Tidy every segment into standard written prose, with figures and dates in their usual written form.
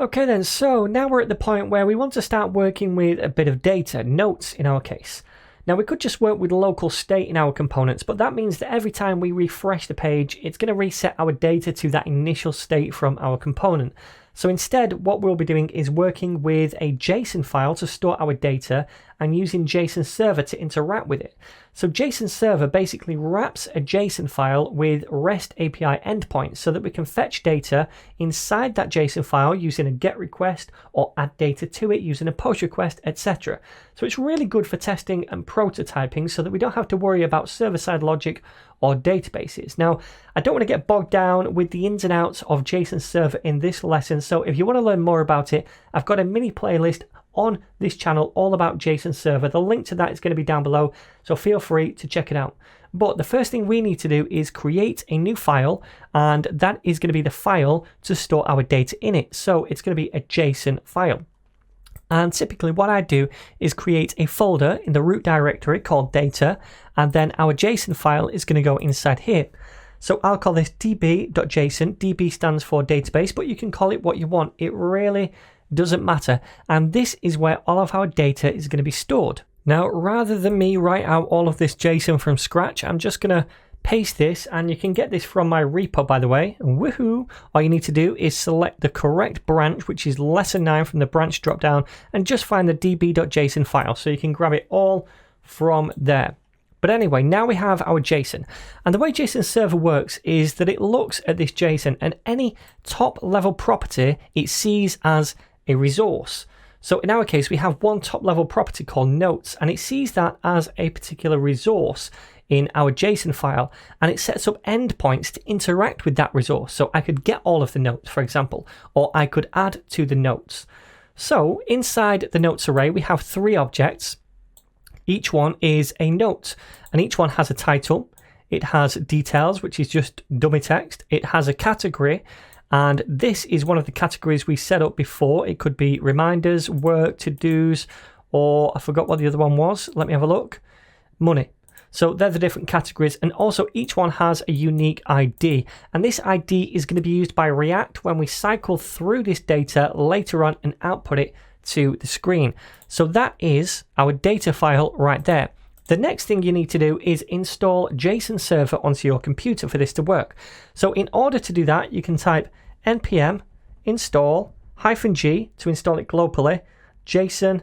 Okay then, so now we're at the point where we want to start working with a bit of data, notes in our case. Now we could just work with local state in our components, but that means that every time we refresh the page, it's going to reset our data to that initial state from our component. So instead, what we'll be doing is working with a JSON file to store our data and using JSON server to interact with it. So JSON server basically wraps a JSON file with REST API endpoints so that we can fetch data inside that JSON file using a GET request or add data to it using a POST request, etc. So it's really good for testing and prototyping so that we don't have to worry about server-side logic or databases. Now, I don't want to get bogged down with the ins and outs of JSON server in this lesson, so if you want to learn more about it, I've got a mini playlist on this channel all about JSON server. The link to that is going to be down below, so feel free to check it out. But the first thing we need to do is create a new file, and that is going to be the file to store our data in it. So it's going to be a JSON file. And typically what I do is create a folder in the root directory called data, and then our JSON file is going to go inside here. So I'll call this db.json. DB stands for database, but you can call it what you want. It really doesn't matter. And this is where all of our data is going to be stored. Now, rather than me write out all of this JSON from scratch, I'm just going to paste this, and you can get this from my repo, by the way. Woohoo! All you need to do is select the correct branch, which is lesson 9 from the branch dropdown, and just find the db.json file, so you can grab it all from there. But anyway, now we have our JSON. And the way JSON server works is that it looks at this JSON, and any top level property it sees as a resource. So in our case, we have one top level property called notes, and it sees that as a particular resource in our JSON file, and it sets up endpoints to interact with that resource. So I could get all of the notes, for example, or I could add to the notes. So inside the notes array, we have 3 objects. Each one is a note, and each one has a title. It has details, which is just dummy text. It has a category, and this is one of the categories we set up before. It could be reminders, work, to-dos, or I forgot what the other one was. Let me have a look. Money. So they're the different categories, and also each one has a unique ID, and this ID is going to be used by React when we cycle through this data later on and output it to the screen. So that is our data file right there. The next thing you need to do is install JSON server onto your computer for this to work. So in order to do that, you can type npm install -g to install it globally, JSON,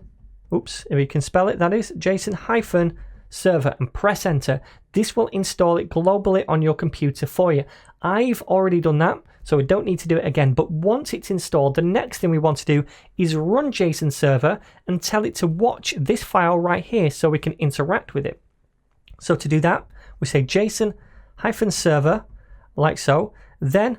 if you can spell it, that is JSON server, and press enter. This will install it globally on your computer for you. I've already done that, so we don't need to do it again. But once it's installed, the next thing we want to do is run JSON server and tell it to watch this file right here so we can interact with it. So to do that, we say JSON -server, like so, then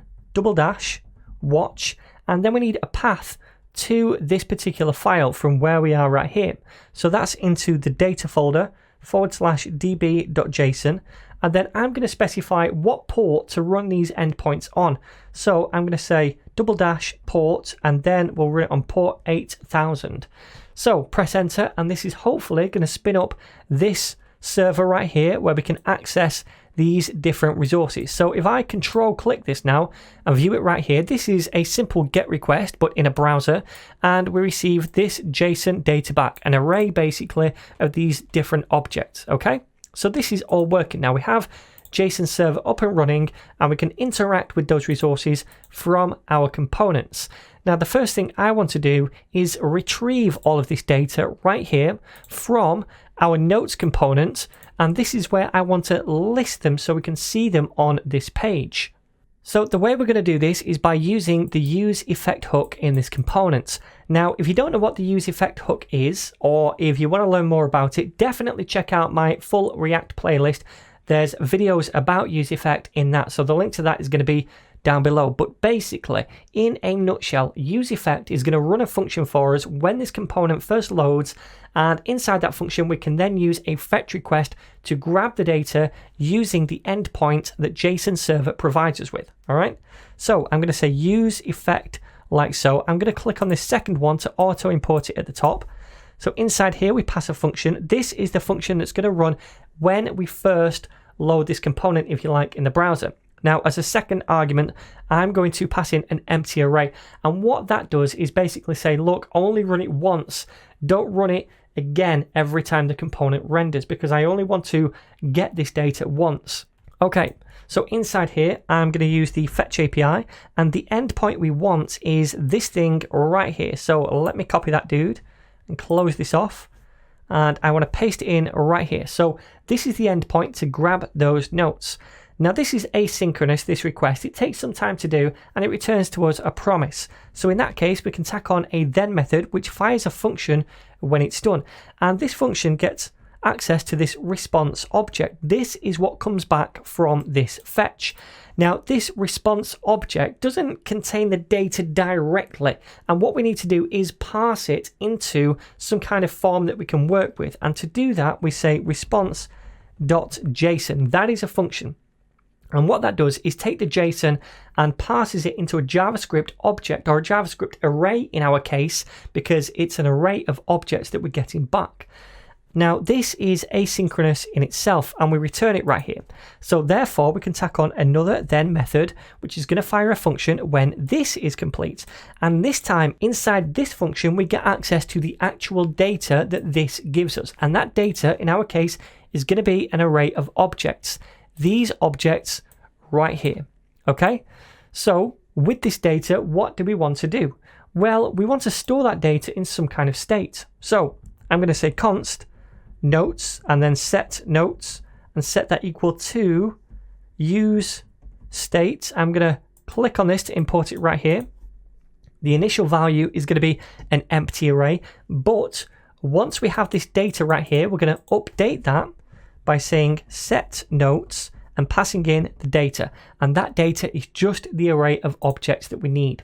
/watch, and then we need a path to this particular file from where we are right here. So that's into the data folder /db.json, and then I'm going to specify what port to run these endpoints on. So I'm going to say /port, and then we'll run it on port 8000. So press enter, and this is hopefully going to spin up this server right here where we can access these different resources. So if I control click this now and view it right here, this is a simple GET request but in a browser, and we receive this JSON data back, an array basically of these different objects. Okay, so this is all working now. We have JSON server up and running, and we can interact with those resources from our components. Now the first thing I want to do is retrieve all of this data right here from our notes component, and this is where I want to list them so we can see them on this page. So the way we're going to do this is by using the use effect hook in this component. Now, if you don't know what the use effect hook is, or if you want to learn more about it, definitely check out my full React playlist. There's videos about use effect in that, so the link to that is going to be down below. But basically, in a nutshell, use effect is going to run a function for us when this component first loads, and inside that function we can then use a fetch request to grab the data using the endpoint that JSON server provides us with. All right, so I'm going to say use effect like so. I'm going to click on this second one to auto import it at the top. So inside here we pass a function. This is the function that's going to run when we first load this component, if you like, in the browser. Now, as a second argument, I'm going to pass in an empty array. And what that does is basically say, look, only run it once. Don't run it again every time the component renders, because I only want to get this data once. Okay, so inside here, I'm going to use the fetch API, and the endpoint we want is this thing right here. So let me copy that dude and close this off. And I want to paste it in right here. So this is the endpoint to grab those notes. Now this is asynchronous, this request. It takes some time to do, and it returns to us a promise. So in that case, we can tack on a then method, which fires a function when it's done. And this function gets access to this response object. This is what comes back from this fetch. Now this response object doesn't contain the data directly, and what we need to do is parse it into some kind of form that we can work with. And to do that, we say response.json. That is a function. And what that does is take the JSON and passes it into a JavaScript object, or a JavaScript array in our case, because it's an array of objects that we're getting back. Now this is asynchronous in itself, and we return it right here. So therefore we can tack on another then method, which is going to fire a function when this is complete. And this time inside this function we get access to the actual data that this gives us. And that data in our case is going to be an array of objects. These objects right here. Okay, so with this data, what do we want to do? Well, we want to store that data in some kind of state. So I'm going to say const notes and then set notes and set that equal to use state. I'm going to click on this to import it right here. The initial value is going to be an empty array, but once we have this data right here, we're going to update that by saying set notes and passing in the data, and that data is just the array of objects that we need.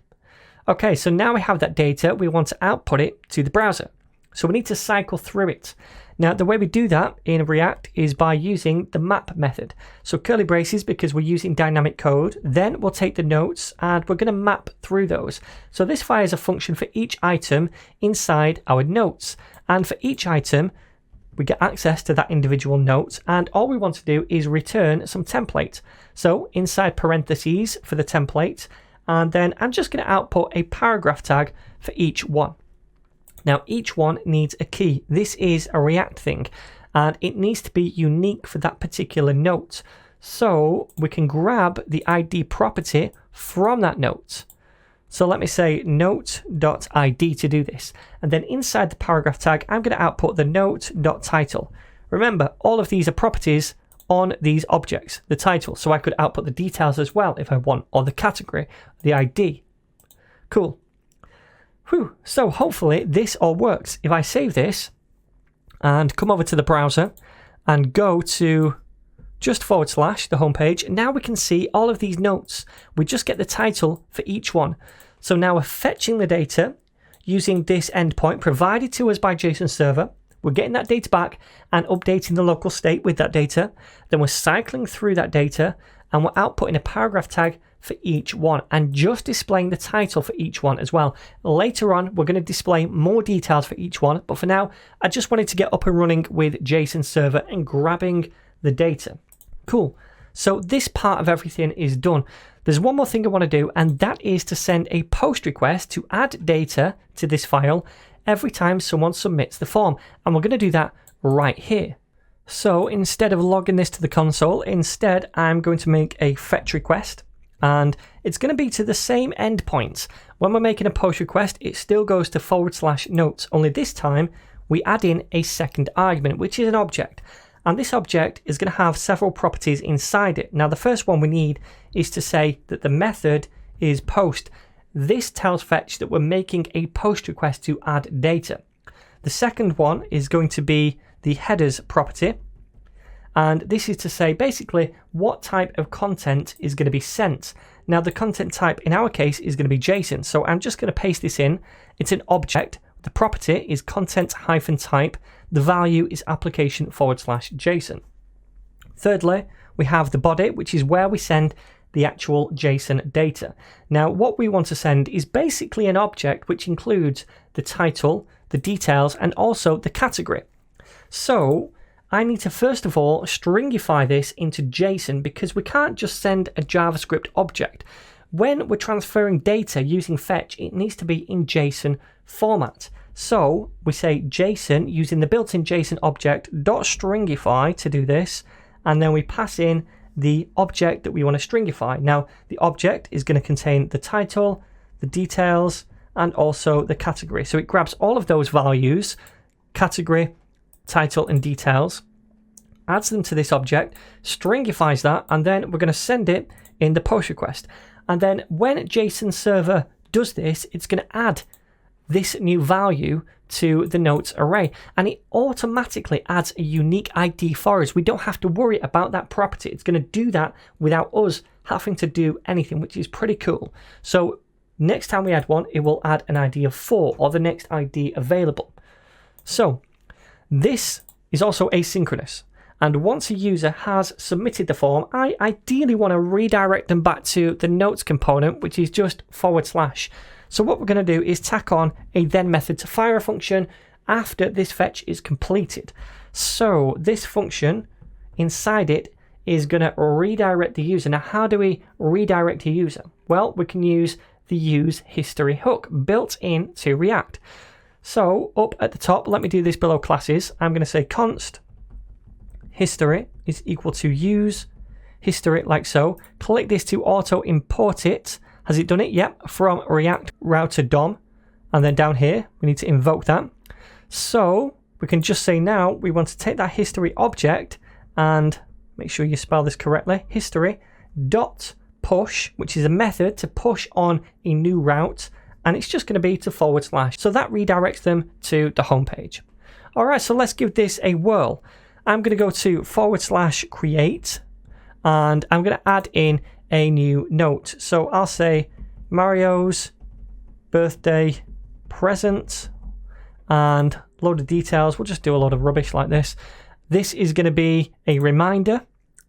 Okay, so now we have that data, we want to output it to the browser. So we need to cycle through it. Now the way we do that in React is by using the map method. So curly braces, because we're using dynamic code, then we'll take the notes and we're going to map through those. So this fires a function for each item inside our notes, and for each item we get access to that individual note, and all we want to do is return some template. So inside parentheses for the template, and then I'm just going to output a paragraph tag for each one. Now each one needs a key. This is a React thing, and it needs to be unique for that particular note. So we can grab the ID property from that note. So let me say note.id to do this. And then inside the paragraph tag, I'm going to output the note.title. Remember, all of these are properties on these objects, the title. So I could output the details as well if I want, or the category, the ID. Cool. Whew. So hopefully this all works. If I save this and come over to the browser and go to just / the home page, now we can see all of these notes. We just get the title for each one. So now we're fetching the data using this endpoint provided to us by JSON server. We're getting that data back and updating the local state with that data. Then we're cycling through that data and we're outputting a paragraph tag for each one and just displaying the title for each one as well. Later on, we're going to display more details for each one. But for now, I just wanted to get up and running with JSON server and grabbing the data. Cool. So this part of everything is done. There's one more thing I want to do, and that is to send a post request to add data to this file every time someone submits the form. And we're going to do that right here. So instead of logging this to the console, instead I'm going to make a fetch request, and it's going to be to the same endpoint. When we're making a post request, it still goes to / notes, only this time we add in a second argument, which is an object. And this object is going to have several properties inside it. Now the first one we need is to say that the method is post. This tells Fetch that we're making a post request to add data. The second one is going to be the headers property. And this is to say basically what type of content is going to be sent. Now the content type in our case is going to be JSON. So I'm just going to paste this in. It's an object. The property is content-type. The value is application / JSON. Thirdly, we have the body, which is where we send the actual JSON data. Now, what we want to send is basically an object which includes the title, the details, and also the category. So I need to first of all stringify this into JSON because we can't just send a JavaScript object. When we're transferring data using fetch, it needs to be in JSON format. So we say JSON using the built-in JSON object .stringify to do this, and then we pass in the object that we want to stringify. Now the object is going to contain the title, the details, and also the category. So it grabs all of those values, category, title, and details, adds them to this object, stringifies that, and then we're going to send it in the post request. And then when JSON server does this, it's going to add this new value to the notes array, and it automatically adds a unique ID for us. We don't have to worry about that property. It's going to do that without us having to do anything, which is pretty cool. So next time we add one, it will add an ID of 4 or the next ID available. So this is also asynchronous. And once a user has submitted the form, I ideally want to redirect them back to the notes component, which is just /. So what we're going to do is tack on a then method to fire a function after this fetch is completed. So this function inside it is going to redirect the user. Now, how do we redirect a user? Well, we can use the use history hook built into React. So up at the top, let me do this below classes. I'm going to say const history is equal to use history, like so. Click this to auto import it. Has it done it? Yep, from React router DOM. And then down here, we need to invoke that. So we can just say now we want to take that history object and make sure you spell this correctly. History dot push, which is a method to push on a new route. And it's just going to be to /. So that redirects them to the home page. All right, so let's give this a whirl. I'm going to go to /create, and I'm going to add in a new note. So I'll say Mario's birthday present and load of details. We'll just do a lot of rubbish like this. This is going to be a reminder,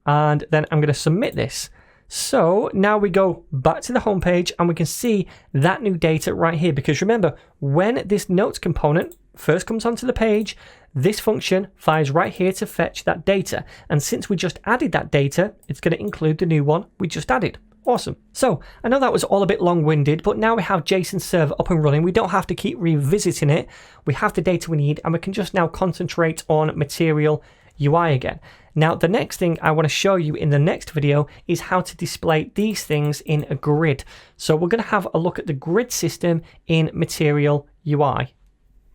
and then I'm going to submit this. So now we go back to the home page and we can see that new data right here, because remember, when this notes component first comes onto the page, this function fires right here to fetch that data. And since we just added that data, it's going to include the new one we just added. Awesome. So I know that was all a bit long-winded, but now we have JSON server up and running. We don't have to keep revisiting it. We have the data we need, and we can just now concentrate on Material UI again. Now, the next thing I want to show you in the next video is how to display these things in a grid. So we're going to have a look at the grid system in Material UI.